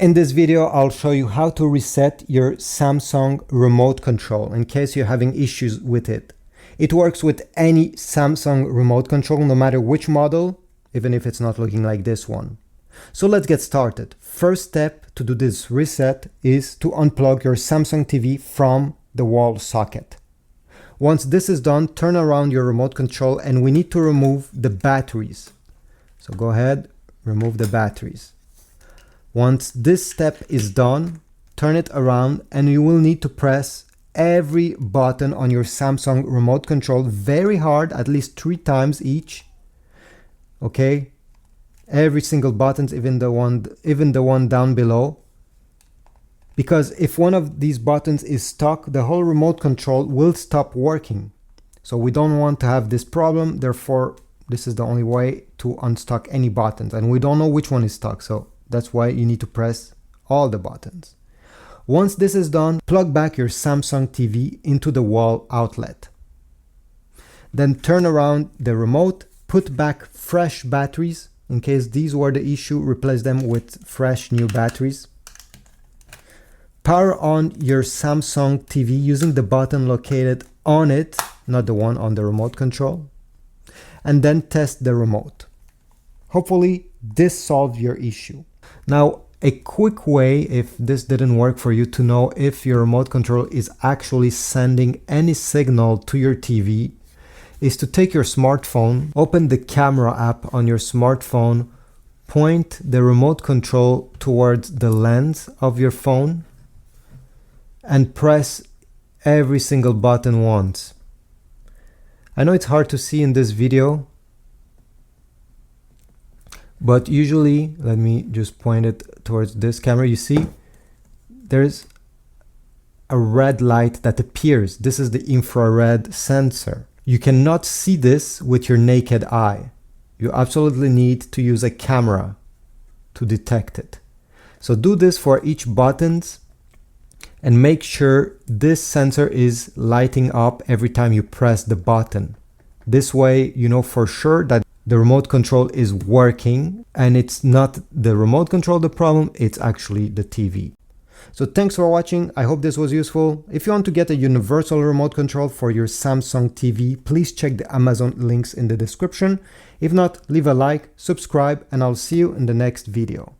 In this video, I'll show you how to reset your Samsung remote control in case you're having issues with it. It works with any Samsung remote control, no matter which model, even if it's not looking like this one. So let's get started. First step to do this reset is to unplug your Samsung TV from the wall socket. Once this is done, turn around your remote control and we need to remove the batteries. So go ahead, remove the batteries. Once this step is done, turn it around and you will need to press every button on your Samsung remote control very hard, at least 3 times each. Okay? Every single button, even the one down below. Because if one of these buttons is stuck, the whole remote control will stop working. So we don't want to have this problem, therefore this is the only way to unstuck any buttons, and we don't know which one is stuck, so that's why you need to press all the buttons. Once this is done, plug back your Samsung TV into the wall outlet. Then turn around the remote, put back fresh batteries. In case these were the issue, replace them with fresh new batteries. Power on your Samsung TV using the button located on it, not the one on the remote control. And then test the remote. Hopefully this solved your issue. Now, a quick way, if this didn't work for you, to know if your remote control is actually sending any signal to your TV is to take your smartphone, open the camera app on your smartphone, point the remote control towards the lens of your phone, and press every single button once. I know it's hard to see in this video, but usually, let me just point it towards this camera. You see, there's a red light that appears. This is the infrared sensor. You cannot see this with your naked eye. You absolutely need to use a camera to detect it. So do this for each buttons and make sure this sensor is lighting up every time you press the button. This way, you know for sure that the remote control is working and it's not the remote control the problem, it's actually the TV. So thanks for watching. I hope this was useful. If you want to get a universal remote control for your Samsung TV, please check the Amazon links in the description. If not, leave a like, subscribe, and I'll see you in the next video.